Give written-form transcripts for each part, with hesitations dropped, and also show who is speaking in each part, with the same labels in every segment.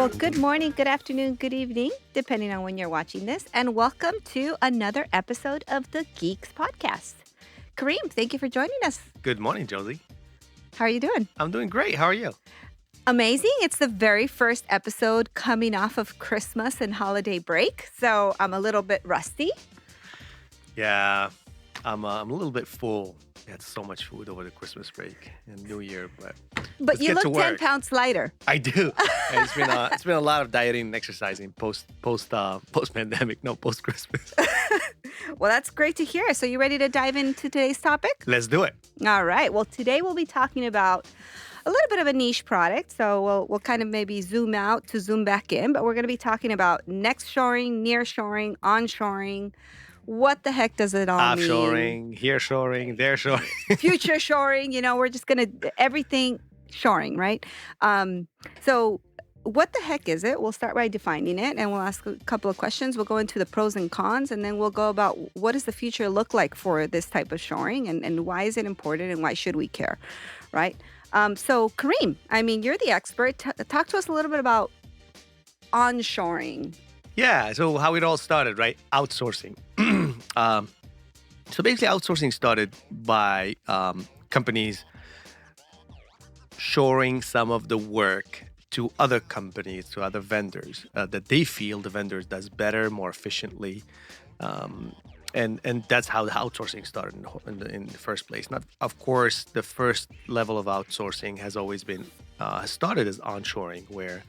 Speaker 1: Well, good morning, good afternoon, good evening, depending on when you're watching this, and welcome to another episode of the GEEKS podcast. Karim, thank you for joining us.
Speaker 2: Good morning, Josie.
Speaker 1: How are you doing?
Speaker 2: I'm doing great. How are you?
Speaker 1: Amazing. It's the very first episode coming off of Christmas and holiday break, so I'm a little bit rusty.
Speaker 2: Yeah, I'm a little bit full. We had so much food over the Christmas break and New Year, but
Speaker 1: But
Speaker 2: let's
Speaker 1: you
Speaker 2: get to
Speaker 1: look 10
Speaker 2: work.
Speaker 1: pounds lighter.
Speaker 2: I do. And it's been a lot of dieting and exercising post pandemic, no post Christmas.
Speaker 1: Well, that's great to hear. So you ready to dive into today's topic?
Speaker 2: Let's do it.
Speaker 1: All right. Well, today we'll be talking about a little bit of a niche product. So we'll kind of maybe zoom out to zoom back in, but we're going to be talking about nextshoring, nearshoring, onshoring. What the heck does it all mean?
Speaker 2: Offshoring, here shoring, there shoring.
Speaker 1: Future shoring, we're just going to everything shoring, right? So what the heck is it? We'll start by defining it and we'll ask a couple of questions. We'll go into the pros and cons, and then we'll go about what does the future look like for this type of shoring, and why is it important and why should we care, right? So Karim, you're the expert. Talk to us a little bit about onshoring.
Speaker 2: Yeah, so how it all started, right? Outsourcing. So basically, outsourcing started by companies shoring some of the work to other companies, to other vendors that they feel the vendors does better, more efficiently. And that's how the outsourcing started in the first place. Not, of course, the first level of outsourcing has always been started as onshoring, where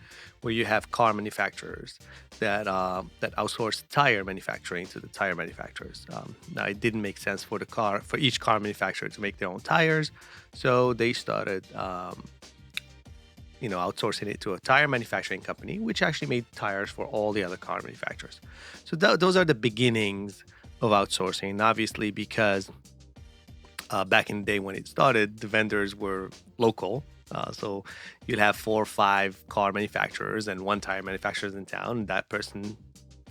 Speaker 2: you have car manufacturers that outsource tire manufacturing to the tire manufacturers. Now, it didn't make sense for each car manufacturer to make their own tires, so they started outsourcing it to a tire manufacturing company, which actually made tires for all the other car manufacturers. So those are the beginnings of outsourcing. And obviously, because back in the day when it started, the vendors were local. So you'd have 4 or 5 car manufacturers and 1 tire manufacturer in town. That person,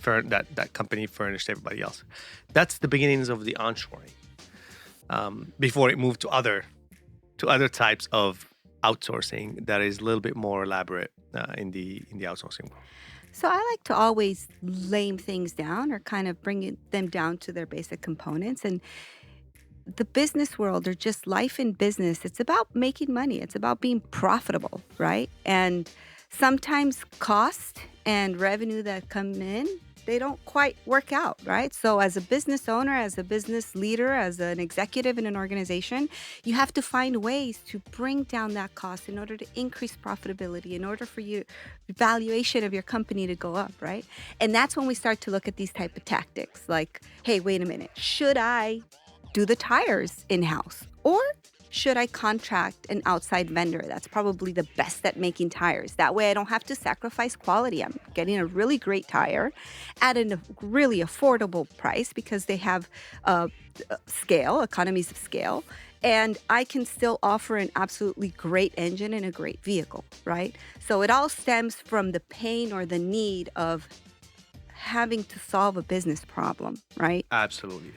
Speaker 2: that company furnished everybody else. That's the beginnings of the onshoring. Before it moved to other types of outsourcing that is a little bit more elaborate in the outsourcing world.
Speaker 1: So I like to always lame things down or kind of bring them down to their basic components. And the business world, or just life in business, it's about making money. It's about being profitable, right? And sometimes cost and revenue that come in, they don't quite work out, right? So as a business owner, as a business leader, as an executive in an organization, you have to find ways to bring down that cost in order to increase profitability, in order for your valuation of your company to go up, right? And that's when we start to look at these type of tactics like, hey, wait a minute, should I do the tires in-house? Or should I contract an outside vendor that's probably the best at making tires? That way I don't have to sacrifice quality. I'm getting a really great tire at a really affordable price because they have economies of scale, and I can still offer an absolutely great engine and a great vehicle, right? So it all stems from the pain or the need of having to solve a business problem, right?
Speaker 2: Absolutely.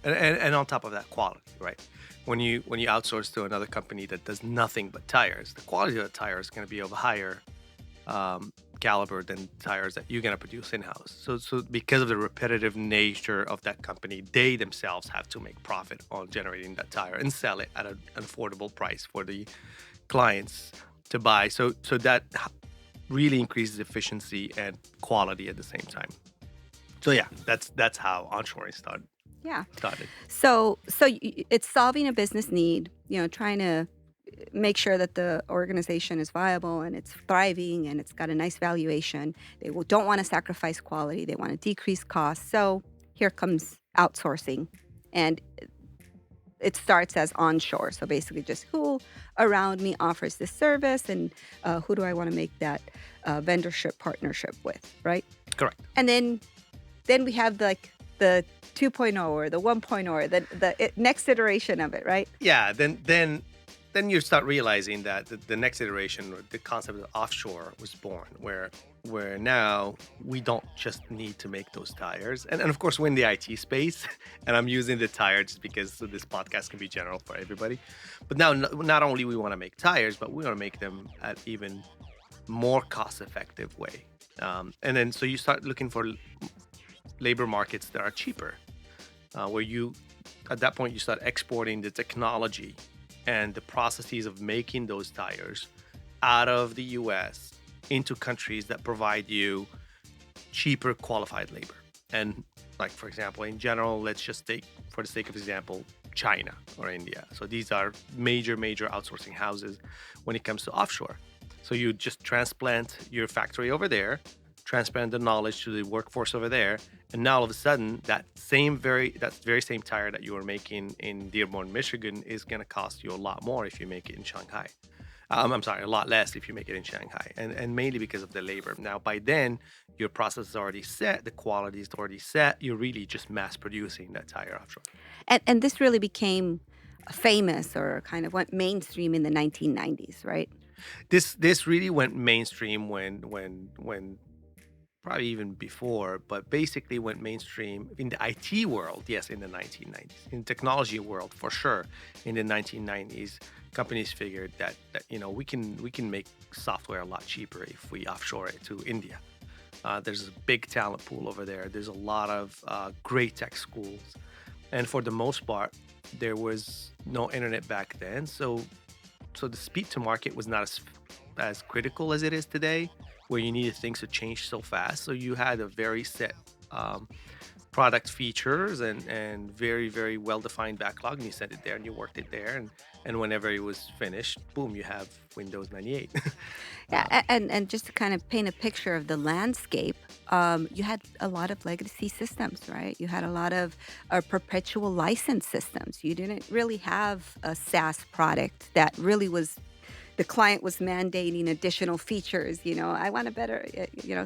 Speaker 2: And on top of that, quality, right? When you outsource to another company that does nothing but tires, the quality of the tire is going to be of a higher caliber than tires that you're going to produce in-house. So because of the repetitive nature of that company, they themselves have to make profit on generating that tire and sell it at an affordable price for the clients to buy. So that really increases efficiency and quality at the same time. So yeah, that's how onshoring started.
Speaker 1: Yeah.
Speaker 2: Started.
Speaker 1: So it's solving a business need, trying to make sure that the organization is viable and it's thriving and it's got a nice valuation. They don't want to sacrifice quality. They want to decrease costs. So here comes outsourcing. And it starts as onshore. So basically just who around me offers this service, and who do I want to make that vendorship partnership with, right?
Speaker 2: Correct.
Speaker 1: And then we have the 2.0 or the 1.0 or the next iteration of it, right?
Speaker 2: Yeah, then you start realizing that the next iteration, the concept of offshore, was born, where now we don't just need to make those tires. And of course, we're in the IT space, and I'm using the tire just because this podcast can be general for everybody. But now, not only we want to make tires, but we want to make them at even more cost effective way. And then so you start looking for labor markets that are cheaper, where you at that point you start exporting the technology and the processes of making those tires out of the US into countries that provide you cheaper qualified labor. And like for example, in general, let's just take for the sake of example China or India. So these are major outsourcing houses when it comes to offshore. So you just transplant your factory over there, transplant the knowledge to the workforce over there, and now all of a sudden that very same tire that you were making in Dearborn, Michigan is going to cost you a lot more if you make it in Shanghai. I'm sorry, a lot less if you make it in Shanghai, and mainly because of the labor. Now, by then, your process is already set, the quality is already set. You're really just mass producing that tire offshore.
Speaker 1: And this really became famous or kind of went mainstream in the 1990s, right?
Speaker 2: This really went mainstream when probably even before, but basically went mainstream in the IT world. Yes, in the 1990s, in technology world for sure. In the 1990s, companies figured that we can make software a lot cheaper if we offshore it to India. There's a big talent pool over there. There's a lot of great tech schools, and for the most part, there was no internet back then, so the speed to market was not as critical as it is today, where you needed things to change so fast. So you had a very set um, product features and very well defined backlog, and you sent it there and you worked it there, and whenever it was finished, boom, you have Windows 98.
Speaker 1: Yeah,
Speaker 2: uh,
Speaker 1: and just to kind of paint a picture of the landscape, you had a lot of legacy systems, right? You had a lot of perpetual license systems. You didn't really have a SaaS product that really was the client was mandating additional features. I want a better,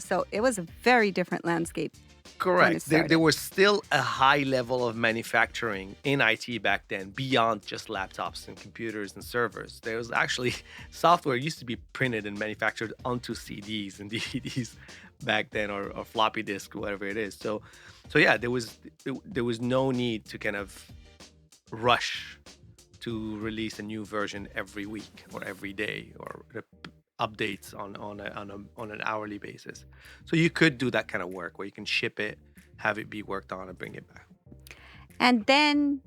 Speaker 1: so it was a very different landscape when it
Speaker 2: Correct. There
Speaker 1: started.
Speaker 2: was still a high level of manufacturing in IT back then, beyond just laptops and computers and servers. There was actually software used to be printed and manufactured onto CDs and DVDs back then, or floppy disk, whatever it is. So yeah, there was no need to kind of rush to release a new version every week or every day, or updates on an hourly basis. So you could do that kind of work where you can ship it, have it be worked on, and bring it back.
Speaker 1: And then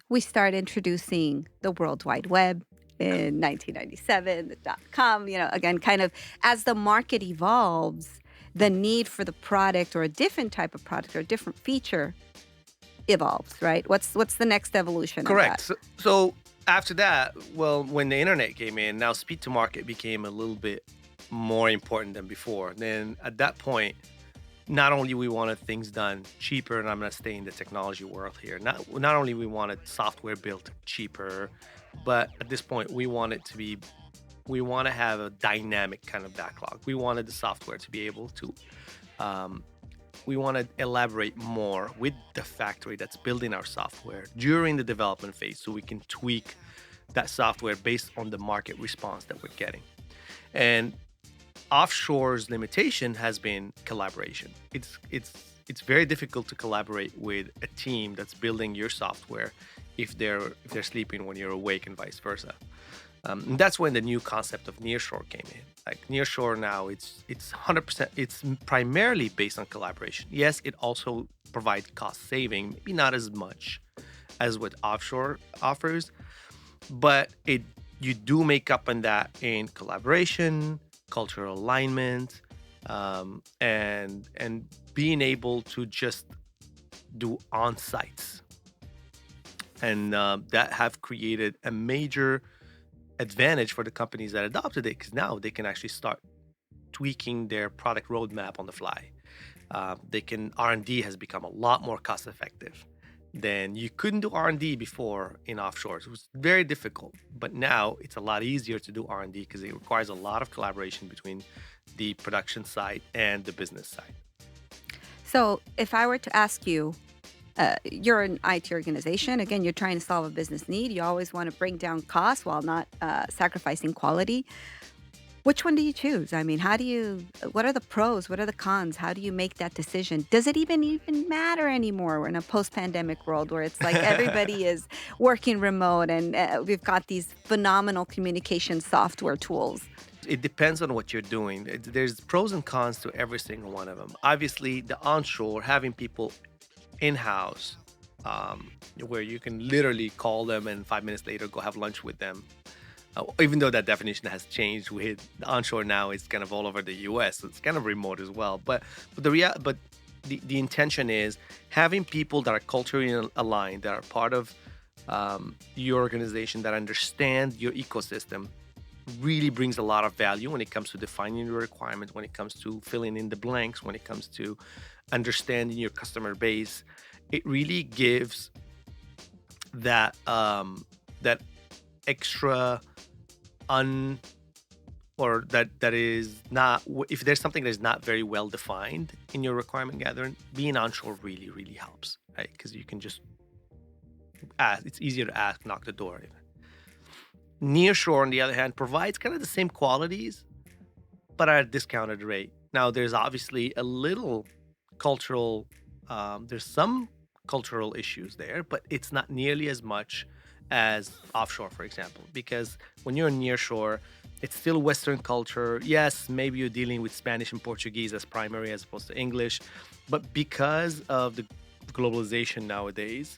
Speaker 1: we start introducing the World Wide Web in 1997, the dot com, again, kind of as the market evolves, the need for the product or a different type of product or a different feature evolves, right? What's the next evolution of
Speaker 2: Correct.
Speaker 1: that?
Speaker 2: So after that, well, when the internet came in, now speed to market became a little bit more important than before. Then at that point, not only we wanted things done cheaper, and I'm going to stay in the technology world here. Not only we wanted software built cheaper, but at this point we want to have a dynamic kind of backlog. We wanted the software to be able to um, we want to elaborate more with the factory that's building our software during the development phase, so we can tweak that software based on the market response that we're getting. And offshore's limitation has been collaboration. It's very difficult to collaborate with a team that's building your software if they're sleeping when you're awake, and vice versa. And that's when the new concept of nearshore came in. Like nearshore now, it's 100%. It's primarily based on collaboration. Yes, it also provides cost saving, maybe not as much as what offshore offers, but it you do make up on that in collaboration, cultural alignment, and being able to just do on sites, and that have created a major advantage for the companies that adopted it, because now they can actually start tweaking their product roadmap on the fly. They can R&D has become a lot more cost effective than you couldn't do R&D before in offshores. It was very difficult, but now it's a lot easier to do R&D because it requires a lot of collaboration between the production side and the business side.
Speaker 1: So if I were to ask you, you're an IT organization. Again, you're trying to solve a business need. You always want to bring down costs while not sacrificing quality. Which one do you choose? I mean, what are the pros? What are the cons? How do you make that decision? Does it even matter anymore? We're in a post-pandemic world where it's like everybody is working remote and we've got these phenomenal communication software tools.
Speaker 2: It depends on what you're doing. There's pros and cons to every single one of them. Obviously, the onshore, having people in house, where you can literally call them and 5 minutes later go have lunch with them. Even though that definition has changed with the onshore now, it's kind of all over the U.S. So it's kind of remote as well. But the intention is having people that are culturally aligned, that are part of your organization, that understand your ecosystem, really brings a lot of value when it comes to defining your requirements, when it comes to filling in the blanks, when it comes to understanding your customer base. It really gives that extra un or that is not if there's something that is not very well defined in your requirement gathering, being onshore really helps, right? Because you can just ask. It's easier to ask, knock the door. Nearshore, on the other hand, provides kind of the same qualities, but at a discounted rate. Now, there's obviously a little cultural, there's some cultural issues there, but it's not nearly as much as offshore, for example, because when you're nearshore, it's still Western culture. Yes, maybe you're dealing with Spanish and Portuguese as primary as opposed to English, but because of the globalization nowadays,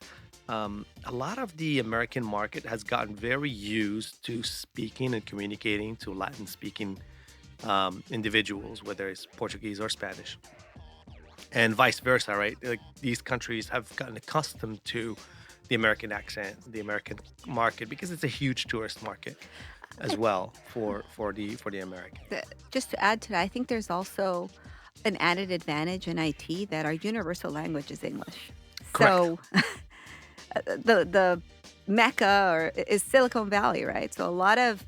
Speaker 2: a lot of the American market has gotten very used to speaking and communicating to Latin speaking individuals, whether it's Portuguese or Spanish, and vice versa, right? Like these countries have gotten accustomed to the American accent, the American market, because it's a huge tourist market as
Speaker 1: I
Speaker 2: well for the American.
Speaker 1: Just to add to that, I think there's also an added advantage in IT that our universal language is English.
Speaker 2: Correct.
Speaker 1: So the mecca is Silicon Valley, right? So a lot of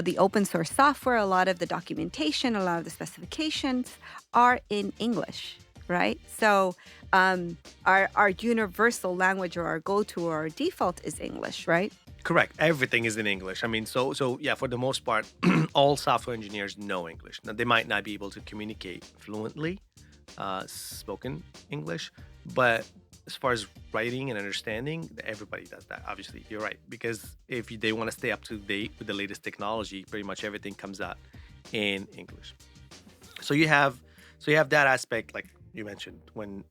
Speaker 1: the open source software, a lot of the documentation, a lot of the specifications are in English, right? So our universal language or our go-to or our default is English, right?
Speaker 2: Correct. Everything is in English. I mean, so yeah, for the most part, all software engineers know English. Now, they might not be able to communicate fluently, spoken English, but as far as writing and understanding, everybody does that. Obviously, you're right, because if they want to stay up to date with the latest technology, pretty much everything comes out in English. So you have that aspect, like you mentioned, when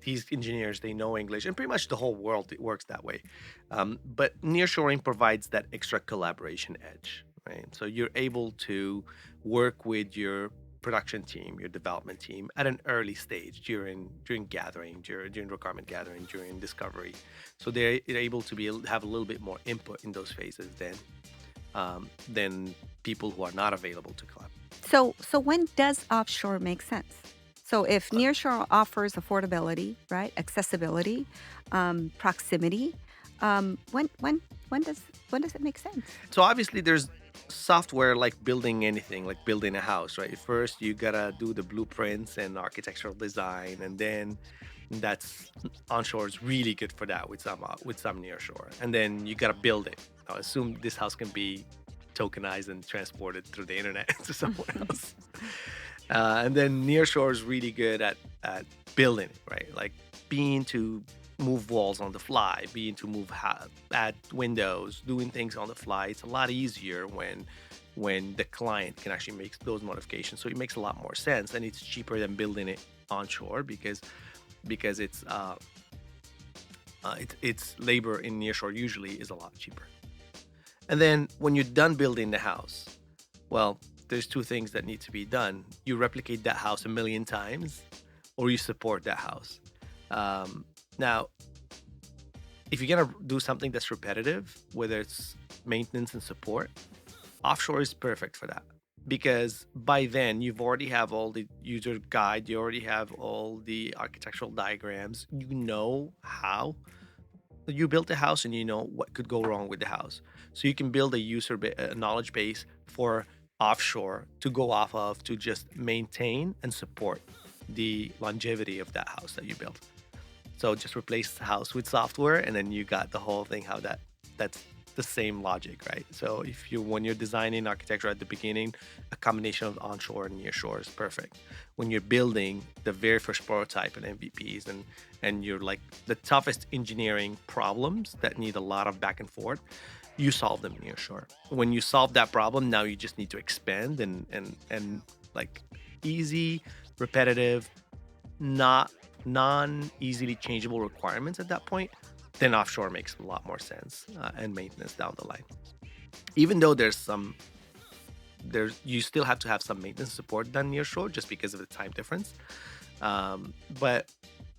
Speaker 2: these engineers they know English, and pretty much the whole world it works that way. But nearshoring provides that extra collaboration edge, right? So you're able to work with your production team, your development team at an early stage during gathering, during requirement gathering, during discovery. So they're able to have a little bit more input in those phases than people who are not available to collaborate.
Speaker 1: So when does offshore make sense? So if nearshore offers affordability, right, accessibility, proximity, when does it make sense?
Speaker 2: So obviously there's software like building anything, like building a house, right? First you gotta do the blueprints and architectural design, and then that's onshore is really good for that with some nearshore, and then you gotta build it. Now assume this house can be tokenized and transported through the internet to somewhere else. And then nearshore is really good at building it, right? Like being to move walls on the fly, being to add windows, doing things on the fly. It's a lot easier when the client can actually make those modifications. So it makes a lot more sense, and it's cheaper than building it onshore because it's labor in nearshore usually is a lot cheaper. And then when you're done building the house, well, there's two things that need to be done. You replicate that house a million times, or you support that house. Now, if you're gonna do something that's repetitive, whether it's maintenance and support, offshore is perfect for that. Because by then you've already have all the user guide, you already have all the architectural diagrams, you know how you built a house and you know what could go wrong with the house. So you can build a knowledge base for offshore to go off of to just maintain and support the longevity of that house that you built. So just replace the house with software, and then you got the whole thing how that's the same logic, right? So if you when you're designing architecture at the beginning, a combination of onshore and nearshore is perfect. When you're building the very first prototype and MVPs, and you're like the toughest engineering problems that need a lot of back and forth, you solve them nearshore. When you solve that problem, now you just need to expand and like easy, repetitive, not non easily changeable requirements at that point, then offshore makes a lot more sense, and maintenance down the line. Even though there's you still have to have some maintenance support done near shore just because of the time difference. Um, but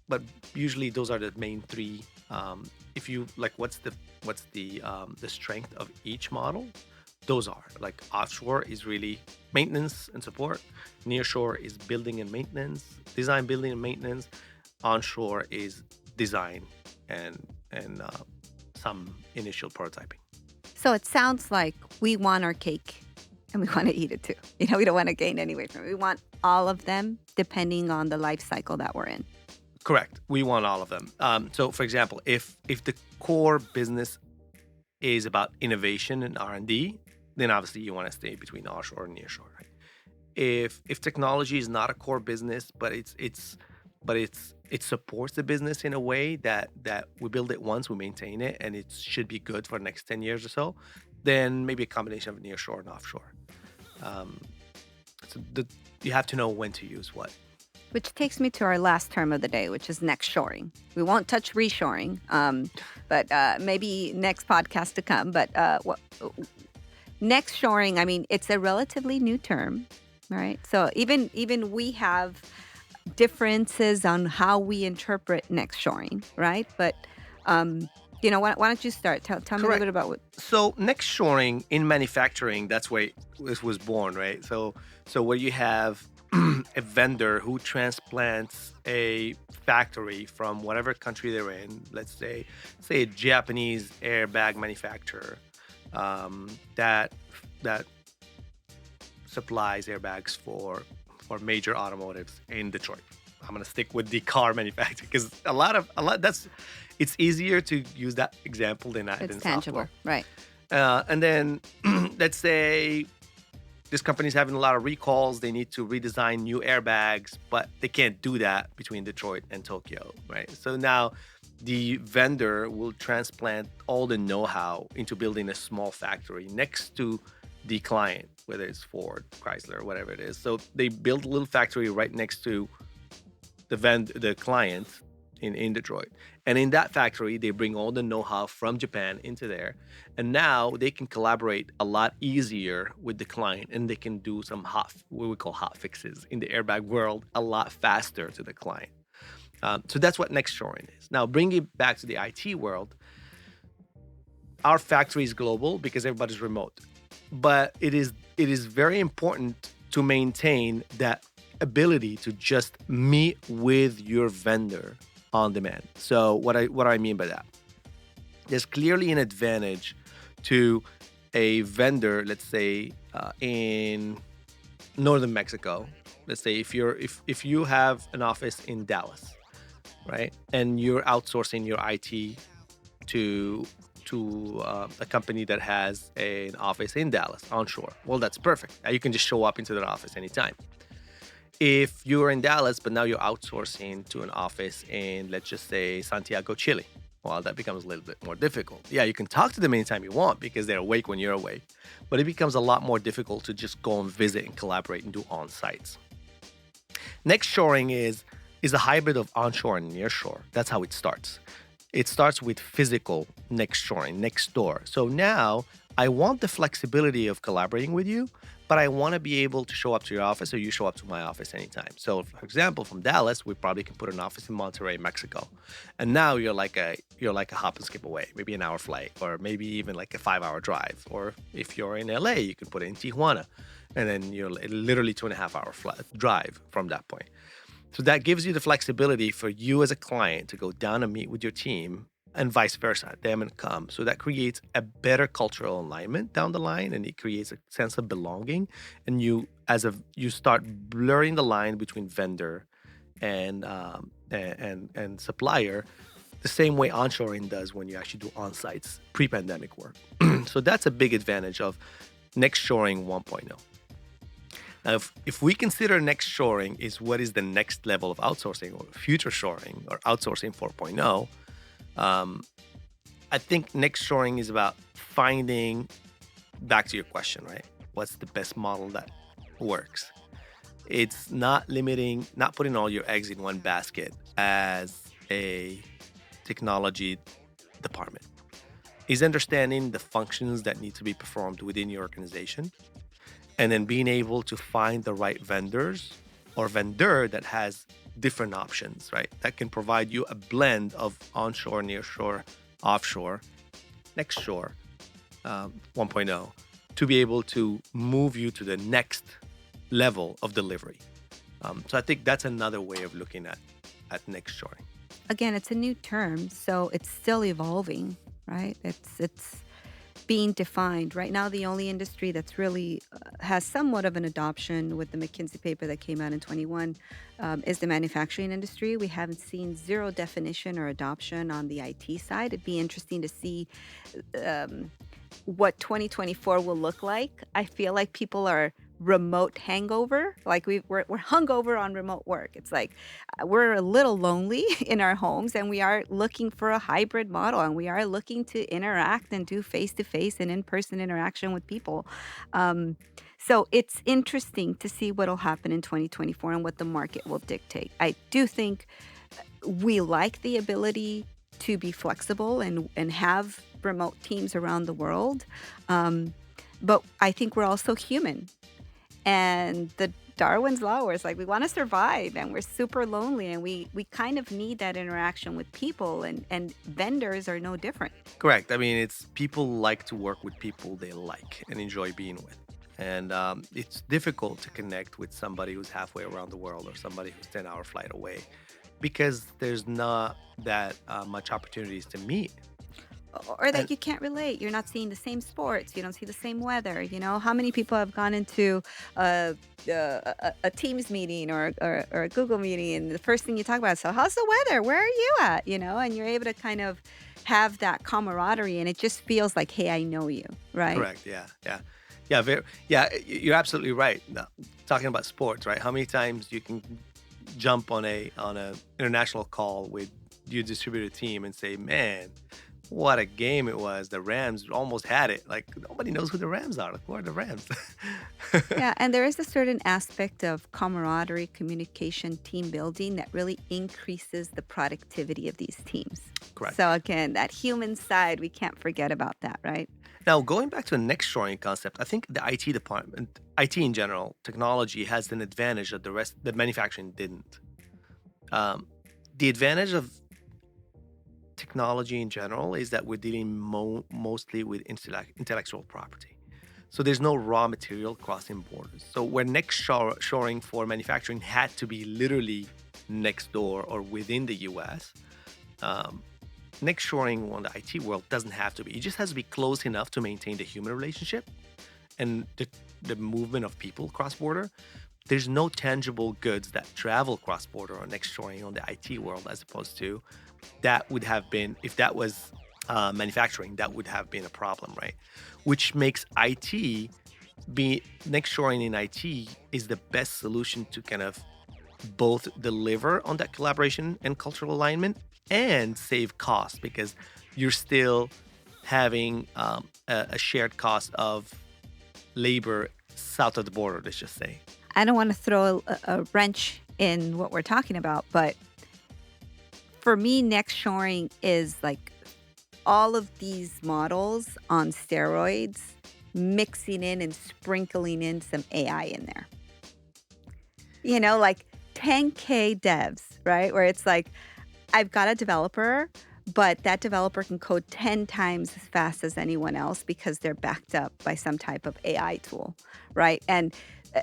Speaker 2: but usually those are the main three. If you like, what's the strength of each model? Those are like offshore is really maintenance and support. Nearshore is building and maintenance, design, building and maintenance. Onshore is design and some initial prototyping.
Speaker 1: So it sounds like we want our cake and we want to eat it too. We don't want to gain any weight from it. We want all of them depending on the life cycle that we're in.
Speaker 2: Correct. We want all of them. So, for example, if the core business is about innovation and R&D, then obviously you want to stay between offshore and nearshore. Right? If technology is not a core business, but it supports the business in a way that we build it once, we maintain it, and it should be good for the next 10 years or so, then maybe a combination of nearshore and offshore. Um, so you have to know when to use what.
Speaker 1: Which takes me to our last term of the day, which is nextshoring. We won't touch reshoring, but maybe next podcast to come. But nextshoring, I mean, it's a relatively new term, right? So even we have differences on how we interpret nextshoring, right? But why don't you start? Tell me a little
Speaker 2: Correct.
Speaker 1: bit about what.
Speaker 2: So next shoring in manufacturing, that's where this was born, right? So where you have a vendor who transplants a factory from whatever country they're in, let's say a Japanese airbag manufacturer, that supplies airbags for major automotives in Detroit. I'm gonna stick with the car manufacturer because a lot that's it's easier to use that example
Speaker 1: It's
Speaker 2: than
Speaker 1: tangible,
Speaker 2: software.
Speaker 1: right?
Speaker 2: And then let's say this company's having a lot of recalls. They need to redesign new airbags, but they can't do that between Detroit and Tokyo, right? So now the vendor will transplant all the know-how into building a small factory next to the client, whether it's Ford, Chrysler, whatever it is. So they build a little factory right next to the client in Detroit. And in that factory, they bring all the know-how from Japan into there. And now they can collaborate a lot easier with the client and they can do some what we call hot fixes in the airbag world a lot faster to the client. So that's what nextshoring is. Now, bring it back to the IT world. Our factory is global because everybody's remote, but it is very important to maintain that ability to just meet with your vendor on demand. So what I mean by that, there's clearly an advantage to a vendor, let's say in northern Mexico. Let's say if you have an office in Dallas, right, and you're outsourcing your IT to a company that has an office in Dallas onshore. Well, that's perfect. Now you can just show up into their office anytime. If you're in Dallas, but now you're outsourcing to an office in, let's just say, Santiago, Chile, well, that becomes a little bit more difficult. Yeah, you can talk to them anytime you want because they're awake when you're awake, but it becomes a lot more difficult to just go and visit and collaborate and do on sites. Next shoring is a hybrid of onshore and nearshore. That's how it starts. It starts with physical next shoring, next door. So now I want the flexibility of collaborating with you, but I want to be able to show up to your office or you show up to my office anytime. So, for example, from Dallas, we probably can put an office in Monterrey, Mexico, and now you're like a hop and skip away, maybe an hour flight, or maybe even like a 5 hour drive. Or if you're in LA, you can put it in Tijuana, and then you're literally 2.5 hour drive from that point. So that gives you the flexibility for you as a client to go down and meet with your team and vice versa, them and come. So that creates a better cultural alignment down the line and it creates a sense of belonging. And you start blurring the line between vendor and supplier the same way onshoring does when you actually do on-sites pre-pandemic work. So that's a big advantage of nextshoring 1.0. Now, if we consider nextshoring is what is the next level of outsourcing or future shoring or outsourcing 4.0, um, I think nextshoring is about finding, back to your question, right? What's the best model that works? It's not limiting, not putting all your eggs in one basket as a technology department. Is understanding the functions that need to be performed within your organization and then being able to find the right vendors or vendor that has different options, right? That can provide you a blend of onshore, nearshore, offshore, nextshore 1.0 to be able to move you to the next level of delivery. So I think that's another way of looking at nextshoring.
Speaker 1: Again, it's a new term, so it's still evolving, right? It's being defined. Right now, the only industry that's really has somewhat of an adoption with the McKinsey paper that came out in 21 is the manufacturing industry. We haven't seen zero definition or adoption on the IT side. It'd be interesting to see um, what 2024 will look like. I feel like people are remote hangover. Like we're hungover on remote work. It's like we're a little lonely in our homes and we are looking for a hybrid model and we are looking to interact and do face to face and in person interaction with people. Um, so it's interesting to see what will happen in 2024 and what the market will dictate. I do think we like the ability to be flexible and have remote teams around the world. Um, but I think we're also human. And the Darwin's law where it's like we want to survive and we're super lonely and we kind of need that interaction with people and vendors are no different.
Speaker 2: Correct. I mean, it's people like to work with people they like and enjoy being with. And it's difficult to connect with somebody who's halfway around the world or somebody who's 10-hour flight away because there's not that much opportunities to meet.
Speaker 1: Or that
Speaker 2: And
Speaker 1: you can't relate. You're not seeing the same sports. You don't see the same weather. You know, how many people have gone into a Teams meeting or a Google meeting, and the first thing you talk about is, so how's the weather? Where are you at? You know, and you're able to kind of have that camaraderie, and it just feels like, hey, I know you, right?
Speaker 2: correct. Yeah. Yeah. Yeah. Yeah. You're absolutely right. Now, talking about sports, right? How many times you can jump on a international call with your distributed team and say, man, what a game it was. The Rams almost had it. Like nobody knows who the Rams are. Like, who are the Rams?
Speaker 1: Yeah, and there is a certain aspect of camaraderie, communication, team building that really increases the productivity of these teams.
Speaker 2: Correct.
Speaker 1: So again, that human side, we can't forget about that, right?
Speaker 2: Now, going back to the next shoring concept, I think the IT department, IT in general, technology has an advantage that the manufacturing didn't. Um, the advantage of technology in general is that we're dealing mostly with intellectual property. So there's no raw material crossing borders. So where shoring for manufacturing had to be literally next door or within the US, um, next shoring on the IT world doesn't have to be. It just has to be close enough to maintain the human relationship and the movement of people cross border. There's no tangible goods that travel cross border or next shoring on the IT world as opposed to that would have been, if that was manufacturing, that would have been a problem, right? Which makes IT be next shoring in IT is the best solution to kind of both deliver on that collaboration and cultural alignment and save costs because you're still having a shared cost of labor south of the border, let's just say.
Speaker 1: I don't want to throw a wrench in what we're talking about, but for me, next shoring is like all of these models on steroids, mixing in and sprinkling in some AI in there. You know, like 10K devs, right? Where it's like, I've got a developer, but that developer can code 10 times as fast as anyone else because they're backed up by some type of AI tool, right? And uh,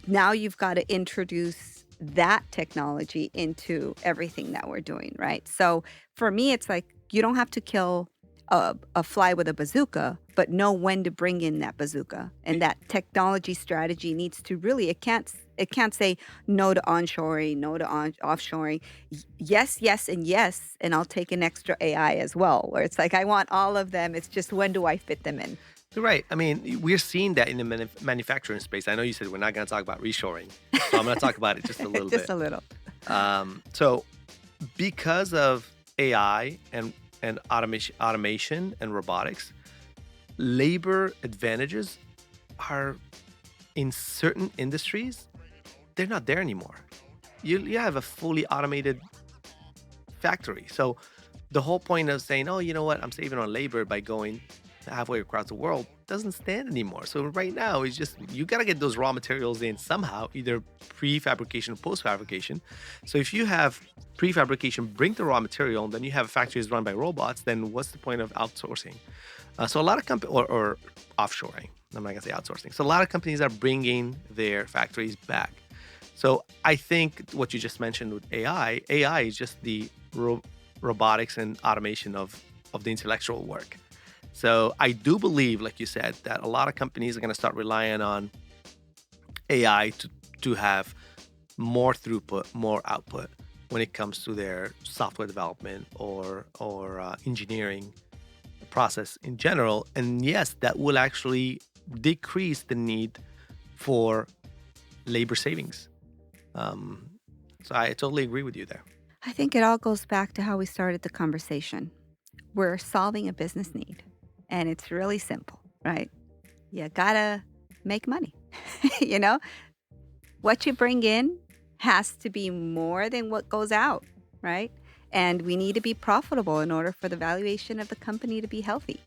Speaker 1: now you've got to introduce that technology into everything that we're doing, right? So for me, it's like you don't have to kill a fly with a bazooka, but know when to bring in that bazooka. And that technology strategy needs to really, It can't say no to onshoring, no to offshoring. Yes, yes, and yes, and I'll take an extra AI as well, where it's like I want all of them. It's just when do I fit them in?
Speaker 2: You're right. I mean, we're seeing that in the manufacturing space. I know you said we're not going to talk about reshoring, so I'm going to talk about it just a little
Speaker 1: Just
Speaker 2: bit.
Speaker 1: a little.
Speaker 2: So, because of AI and automation and robotics, labor advantages are in certain industries, they're not there anymore. You have a fully automated factory. So the whole point of saying, oh, you know what, I'm saving on labor by going halfway across the world doesn't stand anymore. So right now, it's just you got to get those raw materials in somehow, either prefabrication or post-fabrication. So if you have prefabrication, bring the raw material, and then you have factories run by robots, then what's the point of outsourcing? So a lot of companies, or offshoring, I'm not going to say outsourcing. So a lot of companies are bringing their factories back. So I think what you just mentioned with AI is just the robotics and automation of the intellectual work. So I do believe, like you said, that a lot of companies are going to start relying on AI to have more throughput, more output when it comes to their software development or engineering process in general. And yes, that will actually decrease the need for labor savings. Um, so I totally agree with you there.
Speaker 1: I think it all goes back to how we started the conversation. We're solving a business need, and it's really simple, right? You gotta make money. you know, what you bring in has to be more than what goes out, right? And we need to be profitable in order for the valuation of the company to be healthy.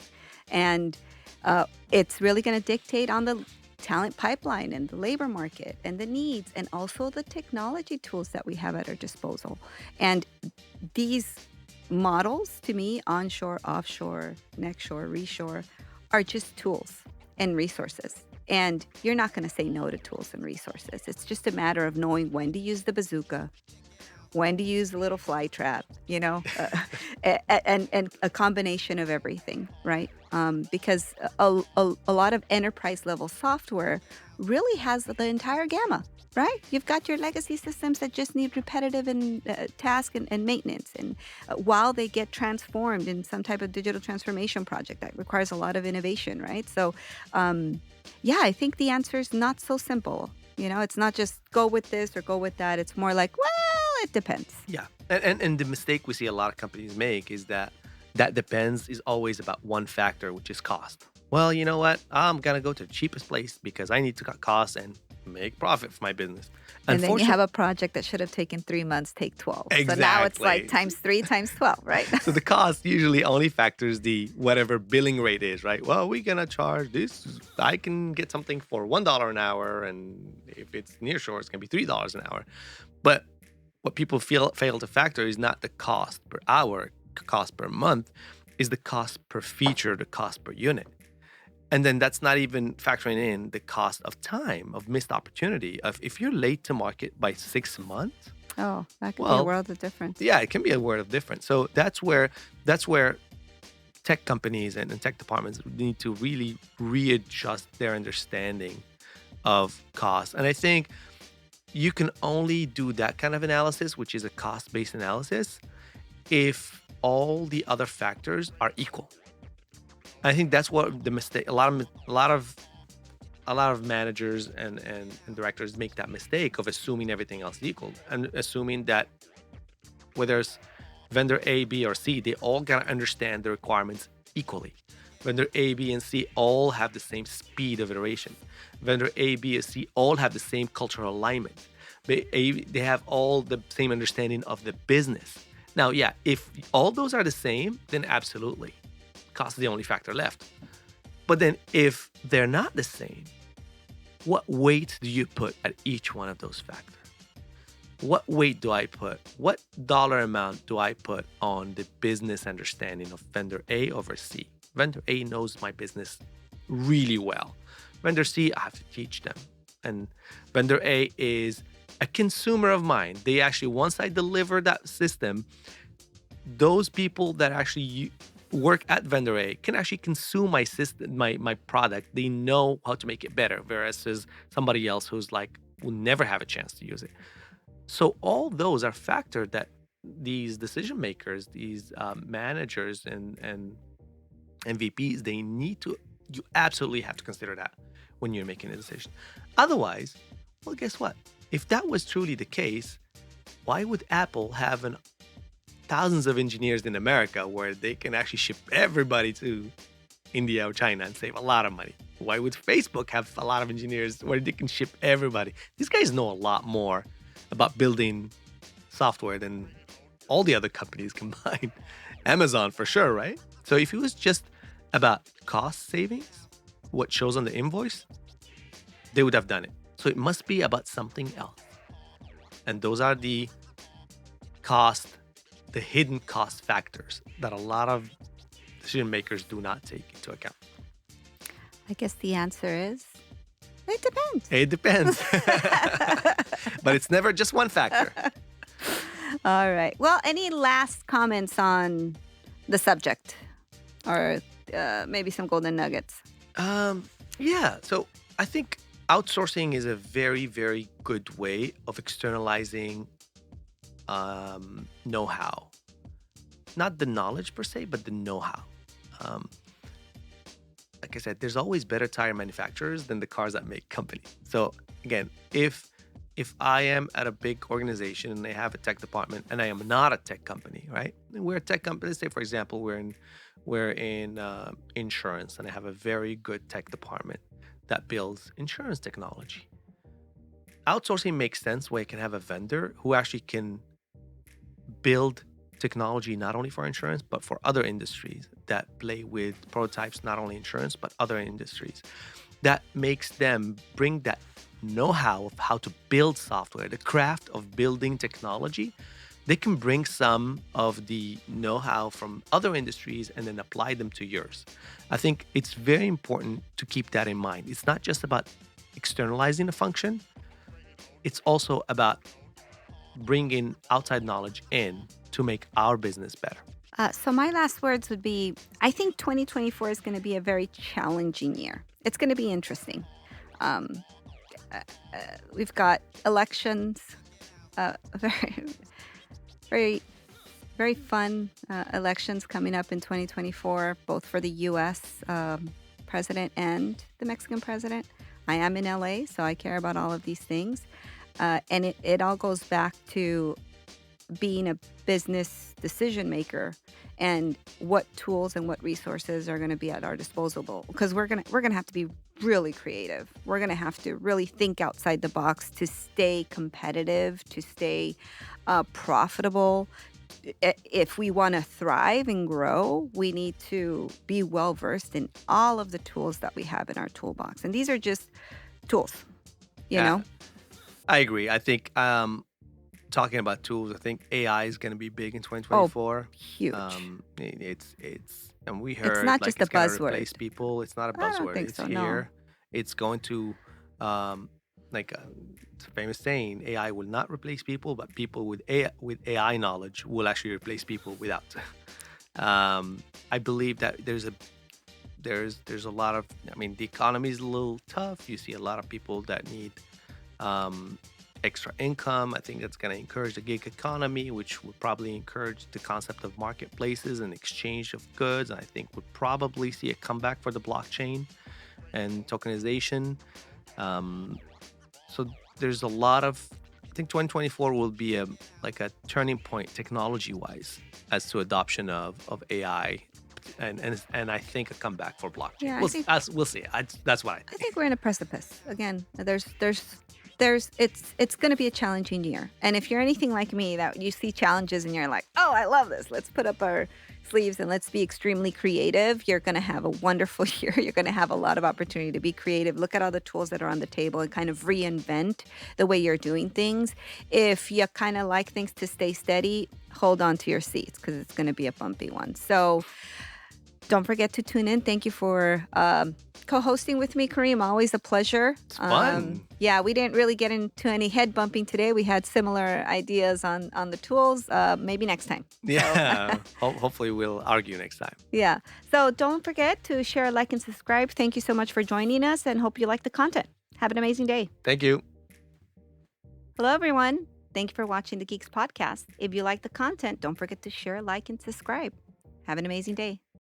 Speaker 1: And it's really going to dictate on the talent pipeline and the labor market and the needs and also the technology tools that we have at our disposal. And these models, to me, onshore, offshore, nextshore, reshore, are just tools and resources. And you're not going to say no to tools and resources. It's just a matter of knowing when to use the bazooka, when to use a little fly trap, and a combination of everything, right? Because a lot of enterprise level software really has the entire gamma, right? You've got your legacy systems that just need repetitive and task and maintenance, and while they get transformed in some type of digital transformation project that requires a lot of innovation, right? So, yeah, I think the answer is not so simple. It's not just go with this or go with that. It's more like, well, it depends.
Speaker 2: Yeah. And the mistake we see a lot of companies make is that depends is always about one factor, which is cost. Well, you know what? I'm going to go to the cheapest place because I need to cut costs and make profit for my business.
Speaker 1: And then you have
Speaker 2: Unfortunately,
Speaker 1: a project that should have taken 3 months, take 12. So now it's like
Speaker 2: exactly.
Speaker 1: times 3 times 12, right?
Speaker 2: So the cost usually only factors the whatever billing rate is, right? Well, we're gonna charge this. I can get something for $1 an hour, and if it's nearshore, it's gonna be $3 an hour. But what people fail to factor is not the cost per hour, cost per month, is the cost per feature, the cost per unit. And then that's not even factoring in the cost of time, of missed opportunity. Of if you're late to market by 6 months,
Speaker 1: Oh, that could be a
Speaker 2: well,
Speaker 1: world of difference.
Speaker 2: yeah, it can be a world of difference. So that's where tech companies and tech departments need to really readjust their understanding of cost. And I think you can only do that kind of analysis, which is a cost-based analysis, if all the other factors are equal. I think that's what the mistake. A lot of managers and directors make that mistake of assuming everything else is equal and assuming that whether it's vendor A, B, or C, they all gotta understand the requirements equally. Vendor A, B, and C all have the same speed of iteration. Vendor A, B, and C all have the same cultural alignment. They have all the same understanding of the business. Now, yeah, if all those are the same, then absolutely. Cost is the only factor left. But then if they're not the same, what weight do you put at each one of those factors? What weight do I put? What dollar amount do I put on the business understanding of vendor A over C? Vendor A knows my business really well. Vendor C, I have to teach them. And vendor A is a consumer of mine. They actually, once I deliver that system, those people that actually work at vendor A can actually consume my system, my product. They know how to make it better, whereas somebody else who's like will never have a chance to use it. So all those are factors that these decision makers, these managers and MVPs, they need to. You absolutely have to consider that when you're making a decision. Otherwise, well, guess what? If that was truly the case, why would Apple have thousands of engineers in America where they can actually ship everybody to India or China and save a lot of money? Why would Facebook have a lot of engineers where they can ship everybody? These guys know a lot more about building software than all the other companies combined. Amazon for sure, right? So if it was just about cost savings, what shows on the invoice, they would have done it. So it must be about something else. And those are the hidden cost factors that a lot of decision makers do not take into account.
Speaker 1: I guess the answer is it depends.
Speaker 2: It depends. But it's never just one factor.
Speaker 1: All right. Well, any last comments on the subject or maybe some golden nuggets?
Speaker 2: Yeah. So I think outsourcing is a very, very good way of externalizing know-how. Not the knowledge per se, but the know-how. Like I said, there's always better tire manufacturers than the cars that make companies. So again, if I am at a big organization and they have a tech department and I am not a tech company, right? We're a tech company. Let's say, for example, we're in insurance and I have a very good tech department that builds insurance technology. Outsourcing makes sense where you can have a vendor who actually can build technology not only for insurance, but for other industries that play with prototypes, not only insurance, but other industries. That makes them bring that know-how of how to build software, the craft of building technology. They can bring some of the know-how from other industries and then apply them to yours. I think it's very important to keep that in mind. It's not just about externalizing a function. It's also about bringing outside knowledge in to make our business better.
Speaker 1: So my last words would be, I think 2024 is going to be a very challenging year. It's going to be interesting. We've got elections, very, very, very fun elections coming up in 2024, both for the U.S. President and the Mexican president. I am in LA, so I care about all of these things. And it all goes back to being a business decision maker and what tools and what resources are going to be at our disposal, because we're going to have to be really creative. We're going to have to really think outside the box to stay competitive, to stay profitable. If we want to thrive and grow, we need to be well versed in all of the tools that we have in our toolbox. And these are just tools, you know?
Speaker 2: I agree. I think talking about tools, I think AI is going to be big in 2024.
Speaker 1: Oh, huge.
Speaker 2: It's and we heard
Speaker 1: it's not
Speaker 2: like
Speaker 1: just
Speaker 2: it's
Speaker 1: a
Speaker 2: going to
Speaker 1: buzzword.
Speaker 2: replace people. It's not a
Speaker 1: I don't
Speaker 2: buzzword.
Speaker 1: think
Speaker 2: It's
Speaker 1: so,
Speaker 2: here.
Speaker 1: no.
Speaker 2: It's going to it's a famous saying, AI will not replace people, but people with AI knowledge will actually replace people without. I believe that there's a lot of, I mean, the economy is a little tough. You see a lot of people that need extra income. I think that's going to encourage the gig economy, which will probably encourage the concept of marketplaces and exchange of goods. And I think we'll probably see a comeback for the blockchain and tokenization. So there's a lot of, I think 2024 will be a turning point technology-wise as to adoption of AI. And I think a comeback for blockchain.
Speaker 1: Yeah,
Speaker 2: we'll see. That's what I think.
Speaker 1: I think we're in a precipice. Again, it's going to be a challenging year. And if you're anything like me, that you see challenges and you're like, oh, I love this. Let's put up our sleeves and let's be extremely creative. You're going to have a wonderful year. You're going to have a lot of opportunity to be creative. Look at all the tools that are on the table and kind of reinvent the way you're doing things. If you kind of like things to stay steady, hold on to your seats because it's going to be a bumpy one. So don't forget to tune in. Thank you for co-hosting with me, Karim. Always a pleasure.
Speaker 2: It's fun.
Speaker 1: Yeah, we didn't really get into any head bumping today. We had similar ideas on the tools. Maybe next time.
Speaker 2: Yeah. Hopefully we'll argue next time.
Speaker 1: Yeah. So don't forget to share, like, and subscribe. Thank you so much for joining us and hope you like the content. Have an amazing day.
Speaker 2: Thank you.
Speaker 1: Hello, everyone. Thank you for watching the Geeks podcast. If you like the content, don't forget to share, like, and subscribe. Have an amazing day.